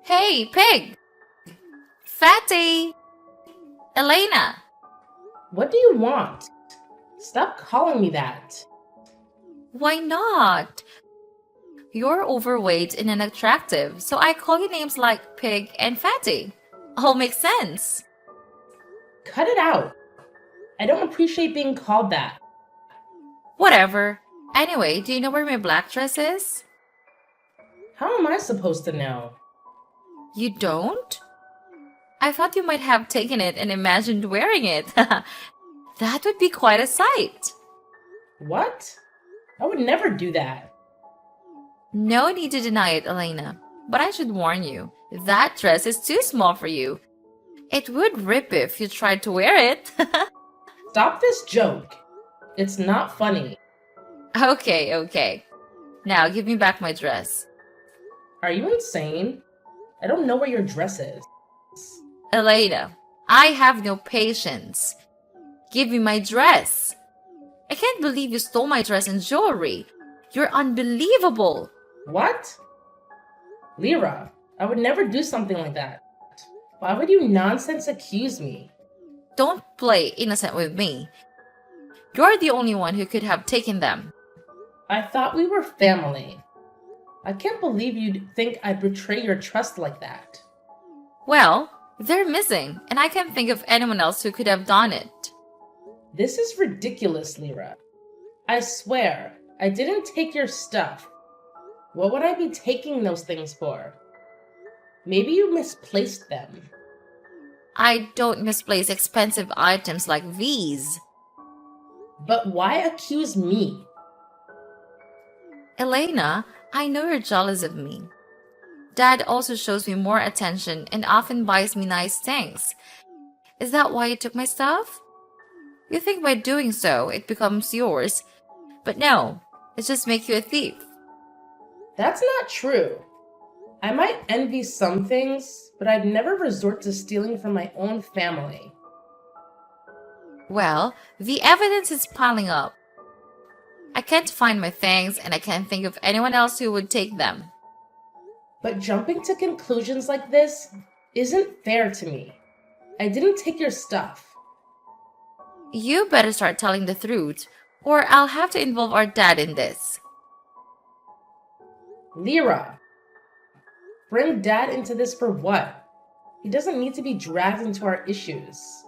Hey, Pig! Fatty! Elena! What do you want? Stop calling me that. Why not? You're overweight and unattractive, so I call you names like Pig and Fatty. All makes sense. Cut it out. I don't appreciate being called that. Whatever. Anyway, do you know where my black dress is? How am I supposed to know? You don't? I thought you might have taken it and imagined wearing it. That would be quite a sight. What? I would never do that. No need to deny it, Elena. But I should warn you, that dress is too small for you. It would rip if you tried to wear it. Stop this joke. It's not funny. Okay. Now give me back my dress. Are you insane? I don't know where your dress is. Elena, I have no patience. Give me my dress. I can't believe you stole my dress and jewelry. You're unbelievable. What? Lyra, I would never do something like that. Why would you nonsense accuse me? Don't play innocent with me. You're the only one who could have taken them. I thought we were family. I can't believe you'd think I'd betray your trust like that. Well, they're missing, and I can't think of anyone else who could have done it. This is ridiculous, Lyra. I swear, I didn't take your stuff. What would I be taking those things for? Maybe you misplaced them. I don't misplace expensive items like these. But why accuse me? Elena, I know you're jealous of me. Dad also shows me more attention and often buys me nice things. Is that why you took my stuff? You think by doing so, it becomes yours. But no, it just makes you a thief. That's not true. I might envy some things, but I'd never resort to stealing from my own family. Well, the evidence is piling up. I can't find my things and I can't think of anyone else who would take them. But jumping to conclusions like this isn't fair to me. I didn't take your stuff. You better start telling the truth, or I'll have to involve our dad in this. Lyra, bring Dad into this for what? He doesn't need to be dragged into our issues.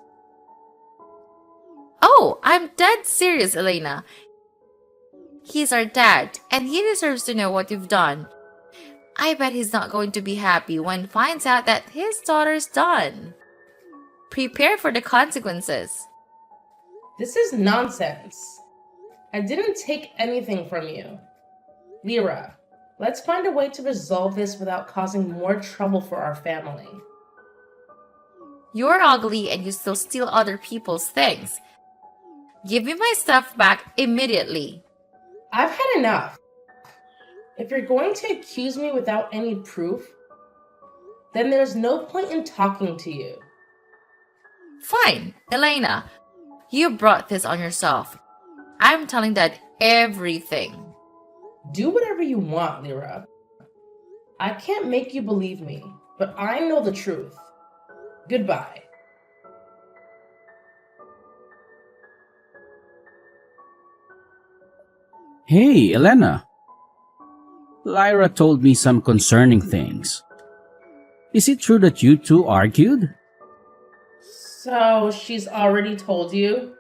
Oh, I'm dead serious, Elena. He's our dad, and he deserves to know what you've done. I bet he's not going to be happy when he finds out that his daughter's done. Prepare for the consequences. This is nonsense. I didn't take anything from you. Lyra, let's find a way to resolve this without causing more trouble for our family. You're ugly and you still steal other people's things. Give me my stuff back immediately. I've had enough. If you're going to accuse me without any proof, then there's no point in talking to you. Fine, Elena. You brought this on yourself. I'm telling Dad everything. Do whatever you want, Lyra. I can't make you believe me, but I know the truth. Goodbye. Hey, Elena. Lyra told me some concerning things. Is it true that you two argued? So she's already told you?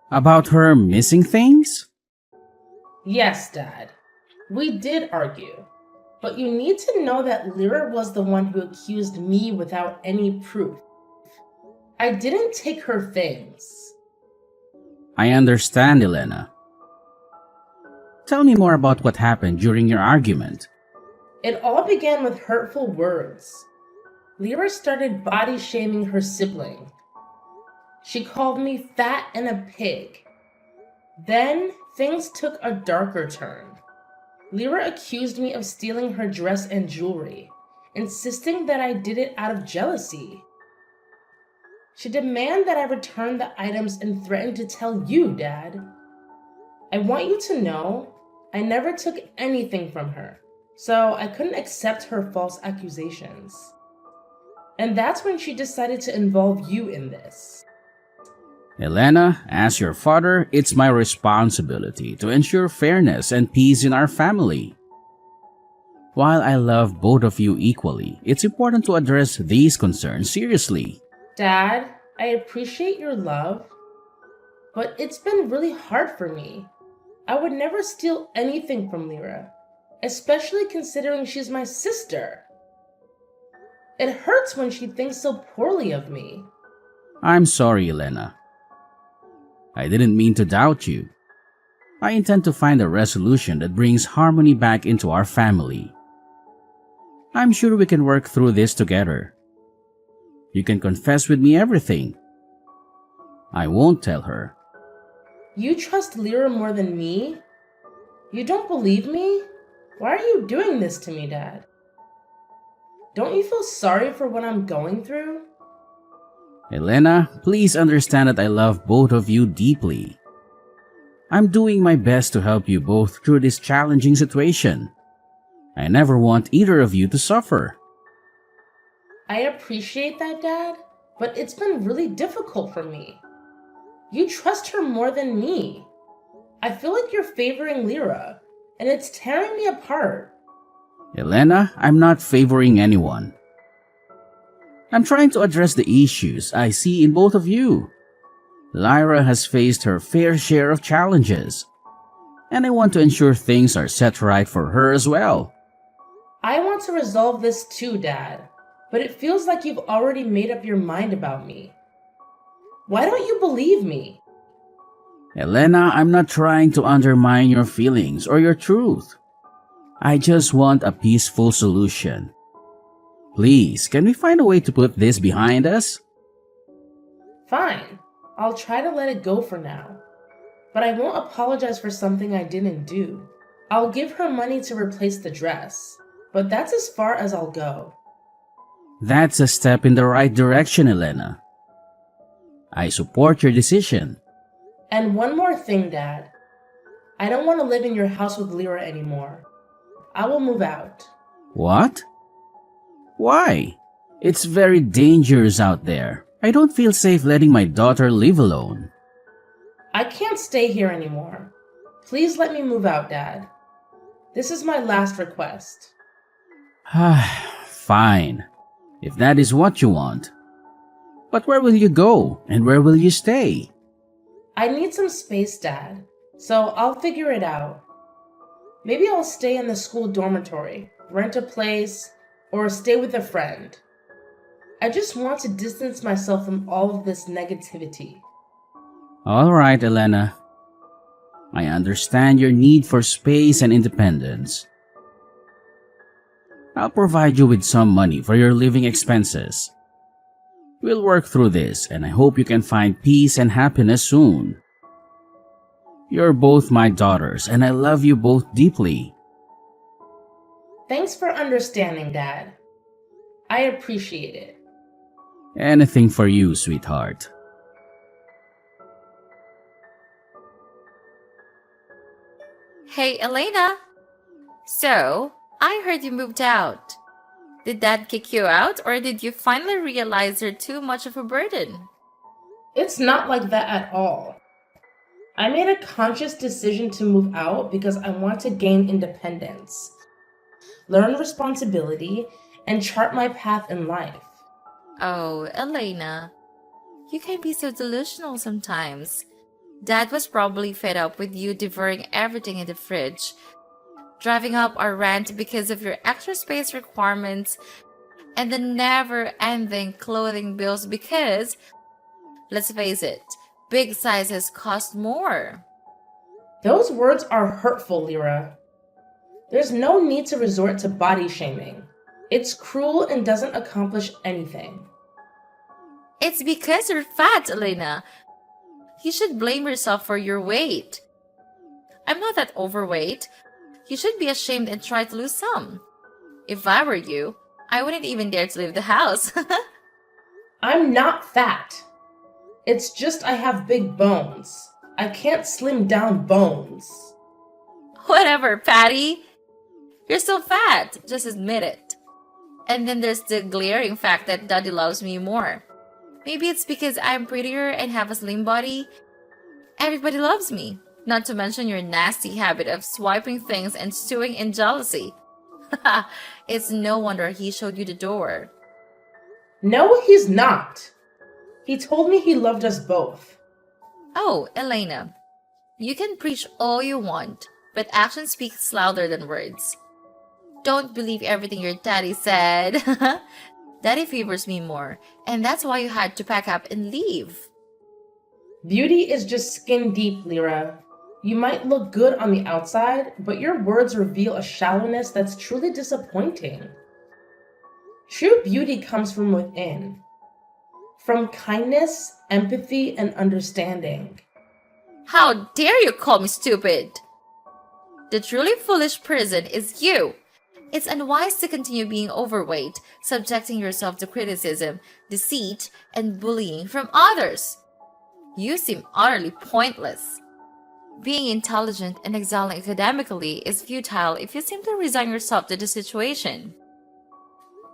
About her missing things? Yes, Dad. We did argue. But you need to know that Lyra was the one who accused me without any proof. I didn't take her things. I understand, Elena. Tell me more about what happened during your argument. It all began with hurtful words. Lyra started body shaming her sibling. She called me fat and a pig. Then things took a darker turn. Lyra accused me of stealing her dress and jewelry, insisting that I did it out of jealousy. She demanded that I return the items and threatened to tell you, Dad. I want you to know I never took anything from her, so I couldn't accept her false accusations. And that's when she decided to involve you in this. Elena, as your father, it's my responsibility to ensure fairness and peace in our family. While I love both of you equally, it's important to address these concerns seriously. Dad, I appreciate your love, but it's been really hard for me. I would never steal anything from Lyra, especially considering she's my sister. It hurts when she thinks so poorly of me. I'm sorry, Elena. I didn't mean to doubt you. I intend to find a resolution that brings harmony back into our family. I'm sure we can work through this together. You can confess with me everything. I won't tell her. You trust Lyra more than me? You don't believe me? Why are you doing this to me, Dad? Don't you feel sorry for what I'm going through? Elena, please understand that I love both of you deeply. I'm doing my best to help you both through this challenging situation. I never want either of you to suffer. I appreciate that, Dad, but it's been really difficult for me. You trust her more than me. I feel like you're favoring Lyra, and it's tearing me apart. Elena, I'm not favoring anyone. I'm trying to address the issues I see in both of you. Lyra has faced her fair share of challenges, and I want to ensure things are set right for her as well. I want to resolve this too, Dad, but it feels like you've already made up your mind about me. Why don't you believe me? Elena, I'm not trying to undermine your feelings or your truth. I just want a peaceful solution. Please, can we find a way to put this behind us? Fine, I'll try to let it go for now. But I won't apologize for something I didn't do. I'll give her money to replace the dress, but that's as far as I'll go. That's a step in the right direction, Elena. I support your decision. And one more thing, Dad. I don't want to live in your house with Lyra anymore. I will move out. What? Why? It's very dangerous out there. I don't feel safe letting my daughter live alone. I can't stay here anymore. Please let me move out, Dad. This is my last request. Fine, if that is what you want. But where will you go and where will you stay? I need some space, Dad, so I'll figure it out. Maybe I'll stay in the school dormitory, rent a place, or stay with a friend. I just want to distance myself from all of this negativity. All right, Elena. I understand your need for space and independence. I'll provide you with some money for your living expenses. We'll work through this, and I hope you can find peace and happiness soon. You're both my daughters, and I love you both deeply. Thanks for understanding, Dad. I appreciate it. Anything for you, sweetheart. Hey, Elena. So, I heard you moved out. Did Dad kick you out, or did you finally realize you're too much of a burden? It's not like that at all. I made a conscious decision to move out because I want to gain independence, learn responsibility, and chart my path in life. Oh, Elena. You can be so delusional sometimes. Dad was probably fed up with you devouring everything in the fridge, driving up our rent because of your extra space requirements, and the never-ending clothing bills because, let's face it, big sizes cost more. Those words are hurtful, Lyra. There's no need to resort to body shaming. It's cruel and doesn't accomplish anything. It's because you're fat, Elena. You should blame yourself for your weight. I'm not that overweight. You should be ashamed and try to lose some. If I were you, I wouldn't even dare to leave the house. I'm not fat. It's just I have big bones. I can't slim down bones. Whatever, Patty. You're so fat. Just admit it. And then there's the glaring fact that Daddy loves me more. Maybe it's because I'm prettier and have a slim body. Everybody loves me. Not to mention your nasty habit of swiping things and stewing in jealousy. It's no wonder he showed you the door. No, he's not. He told me he loved us both. Oh, Elena. You can preach all you want, but action speaks louder than words. Don't believe everything your daddy said. Daddy favors me more, and that's why you had to pack up and leave. Beauty is just skin deep, Lyra. You might look good on the outside, but your words reveal a shallowness that's truly disappointing. True beauty comes from within, from kindness, empathy, and understanding. How dare you call me stupid? The truly foolish person is you. It's unwise to continue being overweight, subjecting yourself to criticism, deceit, and bullying from others. You seem utterly pointless. Being intelligent and excelling academically is futile if you simply resign yourself to the situation.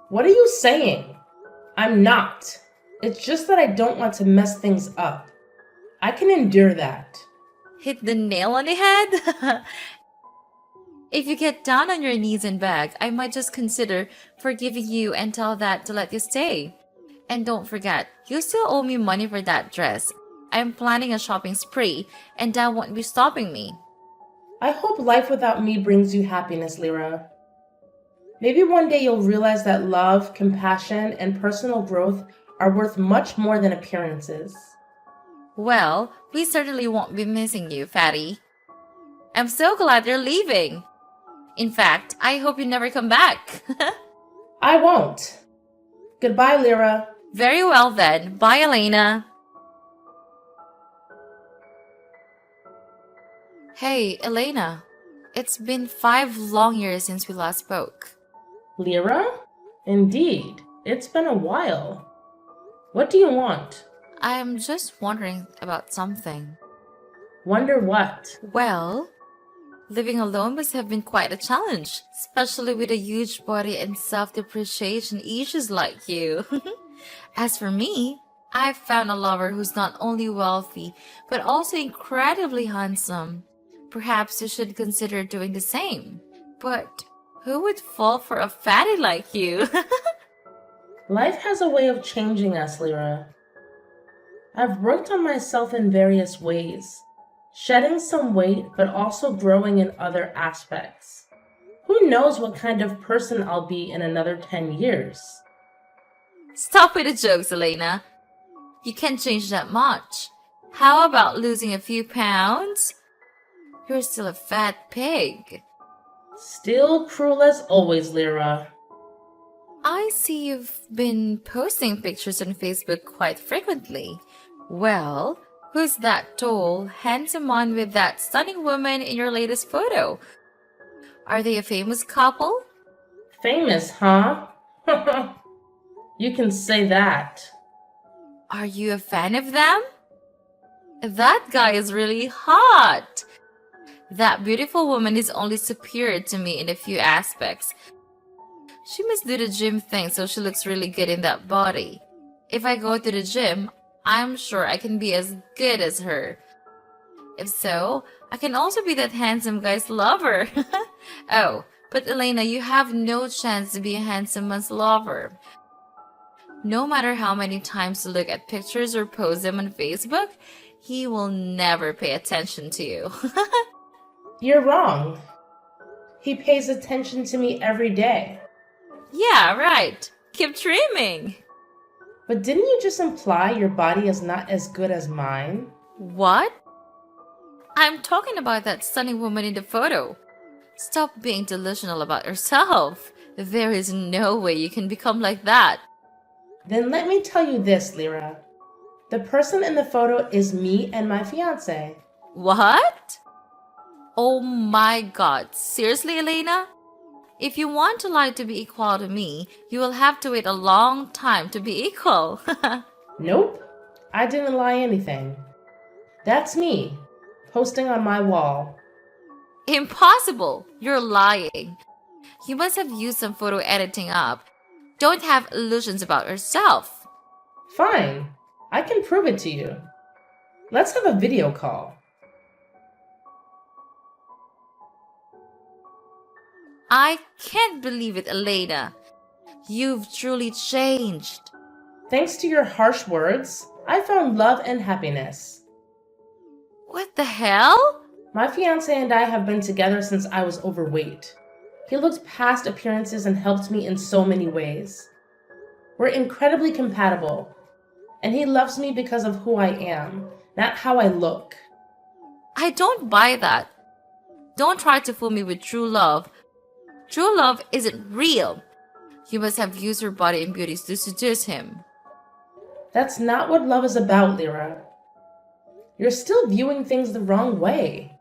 What are you saying? I'm not. It's just that I don't want to mess things up. I can endure that. Hit the nail on the head? If you get down on your knees and beg, I might just consider forgiving you and tell that to let you stay. And don't forget, you still owe me money for that dress. I'm planning a shopping spree, and Dad won't be stopping me. I hope life without me brings you happiness, Lyra. Maybe one day you'll realize that love, compassion, and personal growth are worth much more than appearances. Well, we certainly won't be missing you, Fatty. I'm so glad you're leaving. In fact, I hope you never come back. I won't. Goodbye, Lyra. Very well then. Bye, Elena. Hey, Elena. It's been 5 long years since we last spoke. Lyra? Indeed. It's been a while. What do you want? I'm just wondering about something. Wonder what? Well, living alone must have been quite a challenge, especially with a huge body and self-depreciation issues like you. As for me, I've found a lover who's not only wealthy, but also incredibly handsome. Perhaps you should consider doing the same. But who would fall for a fatty like you? Life has a way of changing us, Lyra. I've worked on myself in various ways, shedding some weight, but also growing in other aspects. Who knows what kind of person I'll be in another 10 years? Stop with the jokes, Elena. You can't change that much. How about losing a few pounds? You're still a fat pig. Still cruel as always, Lyra. I see you've been posting pictures on Facebook quite frequently. Well, who's that tall, handsome man with that stunning woman in your latest photo? Are they a famous couple? Famous, huh? You can say that. Are you a fan of them? That guy is really hot. That beautiful woman is only superior to me in a few aspects. She must do the gym thing so she looks really good in that body. If I go to the gym, I'm sure I can be as good as her. If so, I can also be that handsome guy's lover. Oh, but Elena, you have no chance to be a handsome man's lover. No matter how many times you look at pictures or post them on Facebook, he will never pay attention to you. You're wrong. He pays attention to me every day. Yeah, right. Keep dreaming. But didn't you just imply your body is not as good as mine? What? I'm talking about that stunning woman in the photo. Stop being delusional about yourself. There is no way you can become like that. Then let me tell you this, Lyra. The person in the photo is me and my fiancé. What? Oh my god. Seriously, Elena? If you want to lie to be equal to me, you will have to wait a long time to be equal. Nope, I didn't lie anything. That's me, posting on my wall. Impossible! You're lying. You must have used some photo editing up. Don't have illusions about yourself. Fine, I can prove it to you. Let's have a video call. I can't believe it, Elena. You've truly changed. Thanks to your harsh words, I found love and happiness. What the hell? My fiance and I have been together since I was overweight. He looked past appearances and helped me in so many ways. We're incredibly compatible, and he loves me because of who I am, not how I look. I don't buy that. Don't try to fool me with true love. True love isn't real. You must have used your body and beauty to seduce him. That's not what love is about, Lyra. You're still viewing things the wrong way.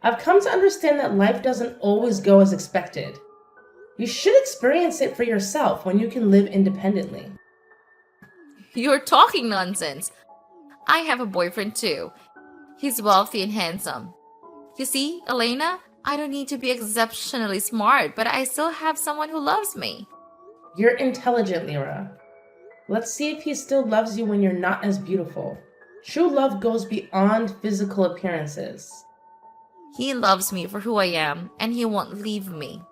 I've come to understand that life doesn't always go as expected. You should experience it for yourself when you can live independently. You're talking nonsense. I have a boyfriend too. He's wealthy and handsome. You see, Elena, I don't need to be exceptionally smart, but I still have someone who loves me. You're intelligent, Lyra. Let's see if he still loves you when you're not as beautiful. True love goes beyond physical appearances. He loves me for who I am, and he won't leave me.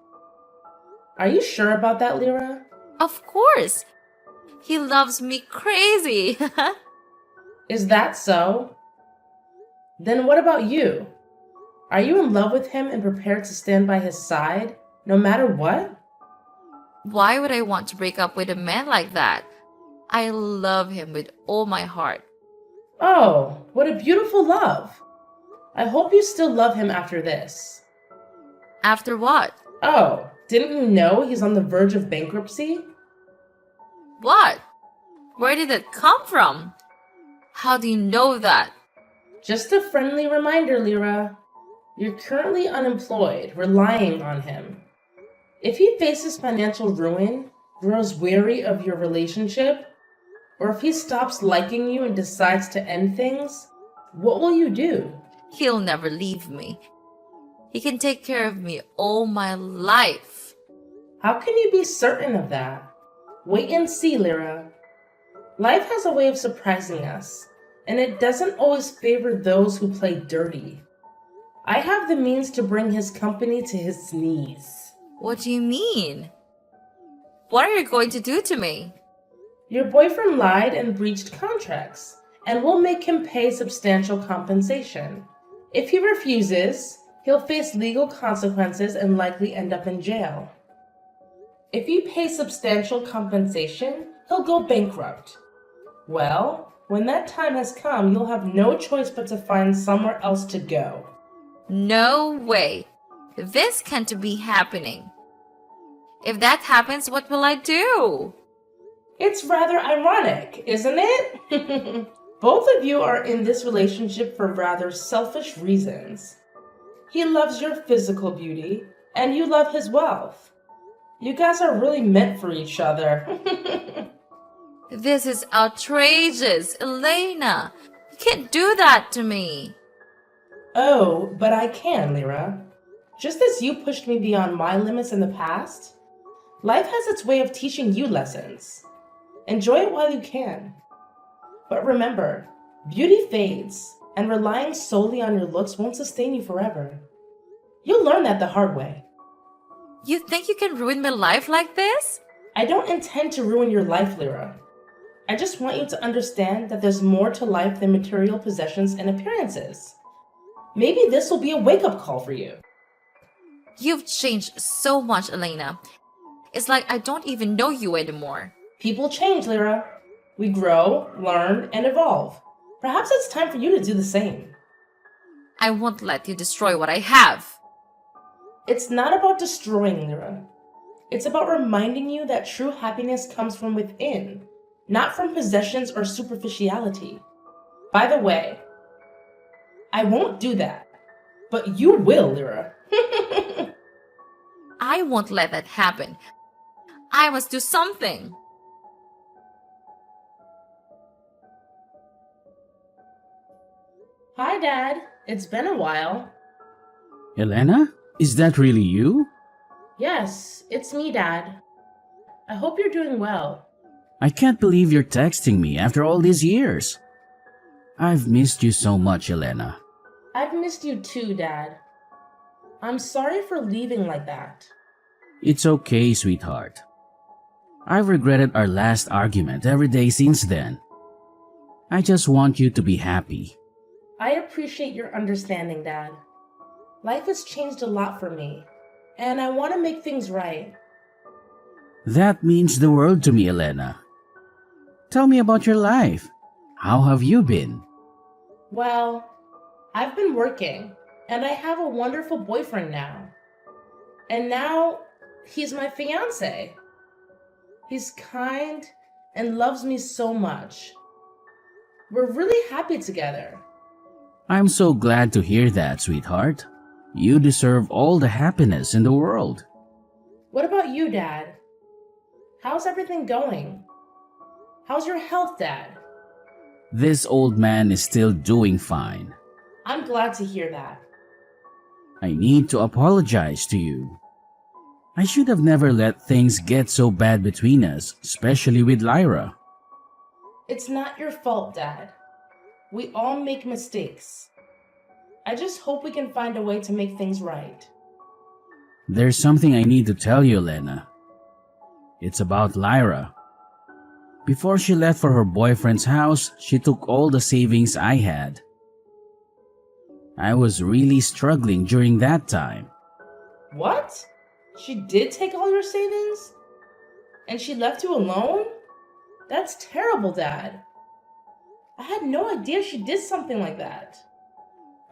Are you sure about that, Lyra? Of course. He loves me crazy. Is that so? Then what about you? Are you in love with him and prepared to stand by his side, no matter what? Why would I want to break up with a man like that? I love him with all my heart. Oh, what a beautiful love. I hope you still love him after this. After what? Oh, didn't you know he's on the verge of bankruptcy? What? Where did it come from? How do you know that? Just a friendly reminder, Lyra. You're currently unemployed, relying on him. If he faces financial ruin, grows weary of your relationship, or if he stops liking you and decides to end things, what will you do? He'll never leave me. He can take care of me all my life. How can you be certain of that? Wait and see, Lyra. Life has a way of surprising us, and it doesn't always favor those who play dirty. I have the means to bring his company to his knees. What do you mean? What are you going to do to me? Your boyfriend lied and breached contracts, and we'll make him pay substantial compensation. If he refuses, he'll face legal consequences and likely end up in jail. If you pay substantial compensation, he'll go bankrupt. Well, when that time has come, you'll have no choice but to find somewhere else to go. No way. This can't be happening. If that happens, what will I do? It's rather ironic, isn't it? Both of you are in this relationship for rather selfish reasons. He loves your physical beauty, and you love his wealth. You guys are really meant for each other. This is outrageous, Elena. You can't do that to me. Oh, but I can, Lyra. Just as you pushed me beyond my limits in the past, life has its way of teaching you lessons. Enjoy it while you can. But remember, beauty fades, and relying solely on your looks won't sustain you forever. You'll learn that the hard way. You think you can ruin my life like this? I don't intend to ruin your life, Lyra. I just want you to understand that there's more to life than material possessions and appearances. Maybe this will be a wake-up call for you. You've changed so much, Elena. It's like I don't even know you anymore. People change, Lyra. We grow, learn, and evolve. Perhaps it's time for you to do the same. I won't let you destroy what I have. It's not about destroying, Lyra. It's about reminding you that true happiness comes from within, not from possessions or superficiality. By the way, I won't do that, but you will, Lyra. I won't let that happen. I must do something. Hi, Dad. It's been a while. Elena, is that really you? Yes, it's me, Dad. I hope you're doing well. I can't believe you're texting me after all these years. I've missed you so much, Elena. I've missed you too, Dad. I'm sorry for leaving like that. It's okay, sweetheart. I've regretted our last argument every day since then. I just want you to be happy. I appreciate your understanding, Dad. Life has changed a lot for me, and I want to make things right. That means the world to me, Elena. Tell me about your life. How have you been? Well, I've been working, and I have a wonderful boyfriend now. And now, he's my fiance. He's kind and loves me so much. We're really happy together. I'm so glad to hear that, sweetheart. You deserve all the happiness in the world. What about you, Dad? How's everything going? How's your health, Dad? This old man is still doing fine. I'm glad to hear that. I need to apologize to you. I should have never let things get so bad between us, especially with Lyra. It's not your fault, Dad. We all make mistakes. I just hope we can find a way to make things right. There's something I need to tell you, Elena. It's about Lyra. Before she left for her boyfriend's house, she took all the savings I had. I was really struggling during that time. What? She did take all your savings? And she left you alone? That's terrible, Dad. I had no idea she did something like that.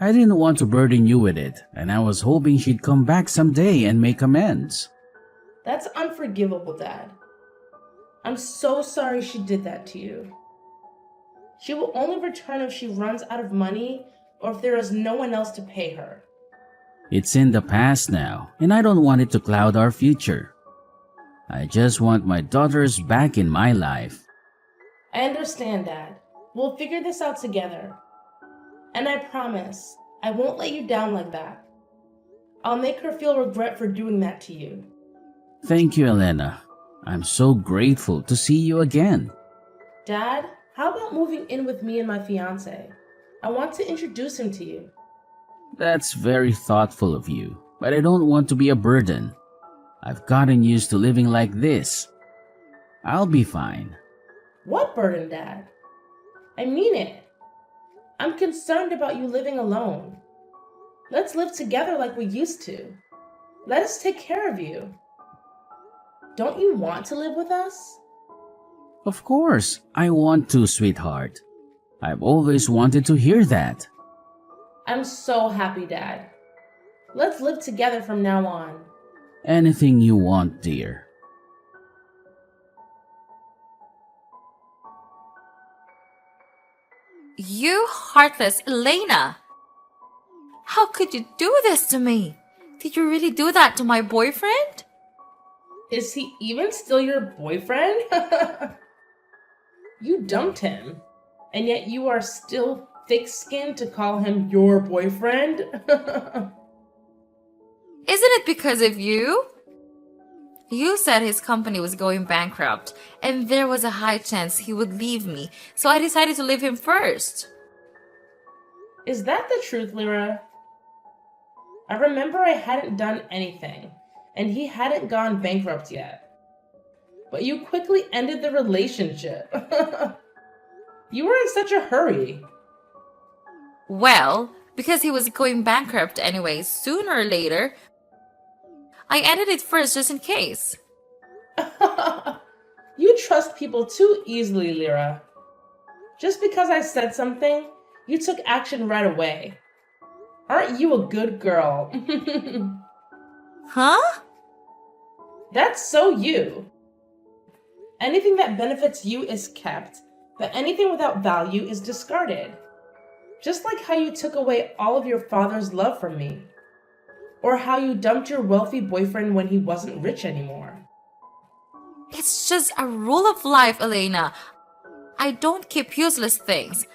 I didn't want to burden you with it, and I was hoping she'd come back someday and make amends. That's unforgivable, Dad. I'm so sorry she did that to you. She will only return if she runs out of money or if there is no one else to pay her. It's in the past now, and I don't want it to cloud our future. I just want my daughters back in my life. I understand, Dad. We'll figure this out together. And I promise, I won't let you down like that. I'll make her feel regret for doing that to you. Thank you, Elena. I'm so grateful to see you again. Dad, how about moving in with me and my fiance? I want to introduce him to you. That's very thoughtful of you, but I don't want to be a burden. I've gotten used to living like this. I'll be fine. What burden, Dad? I mean it. I'm concerned about you living alone. Let's live together like we used to. Let us take care of you. Don't you want to live with us? Of course, I want to, sweetheart. I've always wanted to hear that. I'm so happy, Dad. Let's live together from now on. Anything you want, dear. You heartless Elena! How could you do this to me? Did you really do that to my boyfriend? Is he even still your boyfriend? You dumped him, and yet you are still thick-skinned to call him your boyfriend? Isn't it because of you? You said his company was going bankrupt, and there was a high chance he would leave me, so I decided to leave him first. Is that the truth, Lyra? I remember I hadn't done anything, and he hadn't gone bankrupt yet. But you quickly ended the relationship. You were in such a hurry. Well, because he was going bankrupt anyway, sooner or later, I ended it first just in case. You trust people too easily, Lyra. Just because I said something, you took action right away. Aren't you a good girl? Huh? That's so you. Anything that benefits you is kept, but anything without value is discarded. Just like how you took away all of your father's love from me. Or how you dumped your wealthy boyfriend when he wasn't rich anymore. It's just a rule of life, Elena. I don't keep useless things.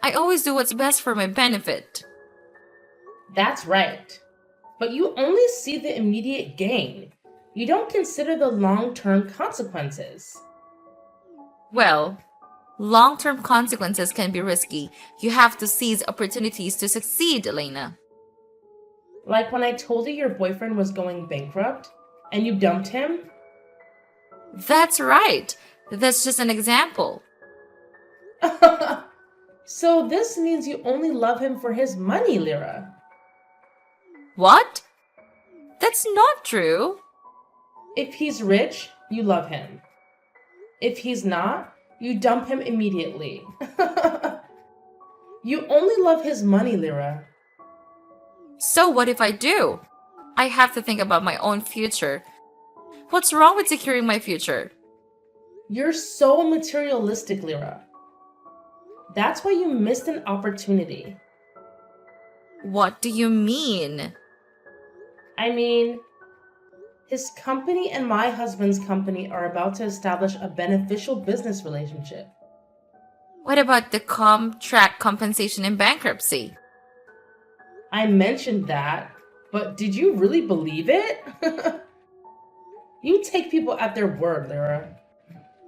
I always do what's best for my benefit. That's right. But you only see the immediate gain. You don't consider the long-term consequences. Well, long-term consequences can be risky. You have to seize opportunities to succeed, Elena. Like when I told you your boyfriend was going bankrupt and you dumped him? That's right. That's just an example. So this means you only love him for his money, Lyra. What? That's not true. If he's rich, you love him. If he's not, you dump him immediately. You only love his money, Lyra. So what if I do? I have to think about my own future. What's wrong with securing my future? You're so materialistic, Lyra. That's why you missed an opportunity. What do you mean? I mean, his company and my husband's company are about to establish a beneficial business relationship. What about the contract compensation in bankruptcy? I mentioned that, but did you really believe it? You take people at their word, Lyra.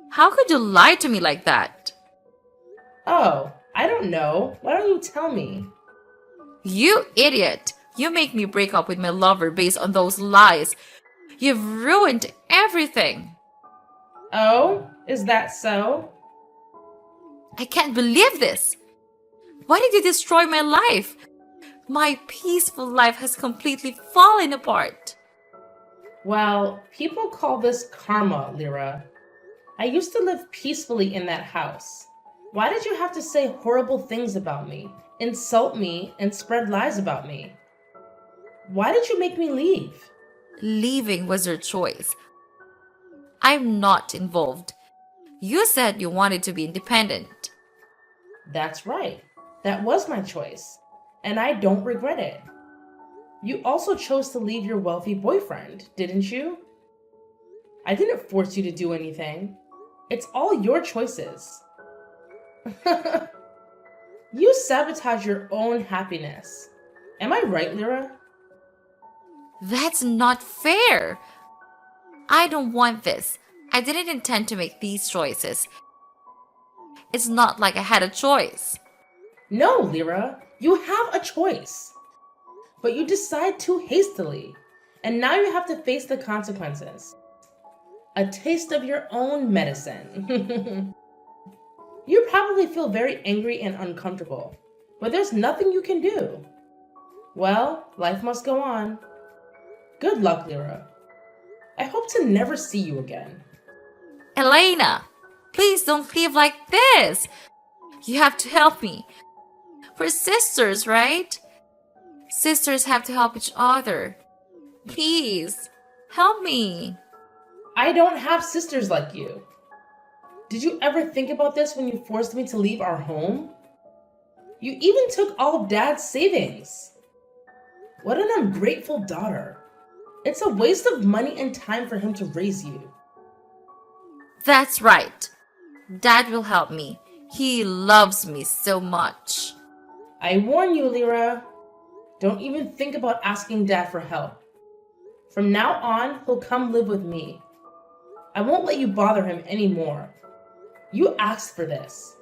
How could you lie to me like that? Oh, I don't know. Why don't you tell me? You idiot! You make me break up with my lover based on those lies. You've ruined everything. Oh, is that so? I can't believe this. Why did you destroy my life? My peaceful life has completely fallen apart. Well, people call this karma, Lyra. I used to live peacefully in that house. Why did you have to say horrible things about me, insult me, and spread lies about me? Why did you make me leave? Leaving was your choice. I'm not involved. You said you wanted to be independent. That's right. That was my choice, and I don't regret it. You also chose to leave your wealthy boyfriend, didn't you? I didn't force you to do anything. It's all your choices. You sabotage your own happiness. Am I right, Lyra? That's not fair. I don't want this. I didn't intend to make these choices. It's not like I had a choice. No, Lyra, you have a choice. But you decide too hastily, and now you have to face the consequences. A taste of your own medicine. You probably feel very angry and uncomfortable, but there's nothing you can do. Well, life must go on. Good luck, Lyra. I hope to never see you again. Elena, please don't leave like this. You have to help me. We're sisters, right? Sisters have to help each other. Please, help me. I don't have sisters like you. Did you ever think about this when you forced me to leave our home? You even took all of Dad's savings. What an ungrateful daughter. It's a waste of money and time for him to raise you. That's right. Dad will help me. He loves me so much. I warn you, Lyra. Don't even think about asking Dad for help. From now on, he'll come live with me. I won't let you bother him anymore. You asked for this.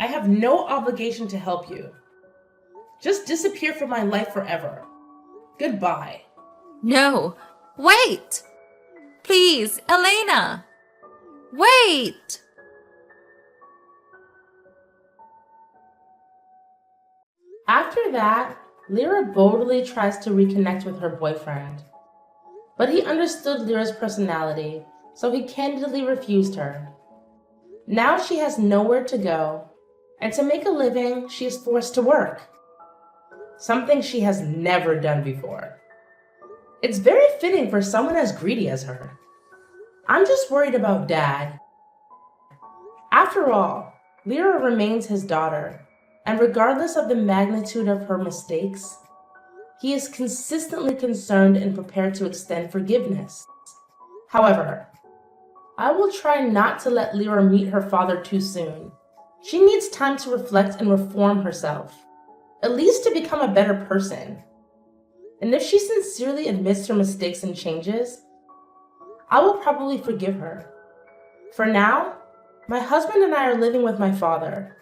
I have no obligation to help you. Just disappear from my life forever. Goodbye. No, wait. Please, Elena. Wait. After that, Lyra boldly tries to reconnect with her boyfriend. But he understood Lyra's personality, so he candidly refused her. Now she has nowhere to go, and to make a living, she is forced to work. Something she has never done before. It's very fitting for someone as greedy as her. I'm just worried about Dad. After all, Lyra remains his daughter, and regardless of the magnitude of her mistakes, he is consistently concerned and prepared to extend forgiveness. However, I will try not to let Lyra meet her father too soon. She needs time to reflect and reform herself, at least to become a better person. And if she sincerely admits her mistakes and changes, I will probably forgive her. For now, my husband and I are living with my father.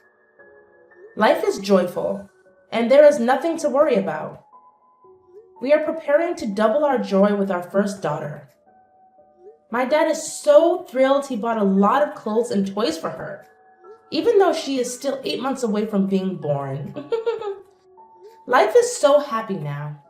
Life is joyful, and there is nothing to worry about. We are preparing to double our joy with our first daughter. My dad is so thrilled he bought a lot of clothes and toys for her, even though she is still 8 months away from being born. Life is so happy now.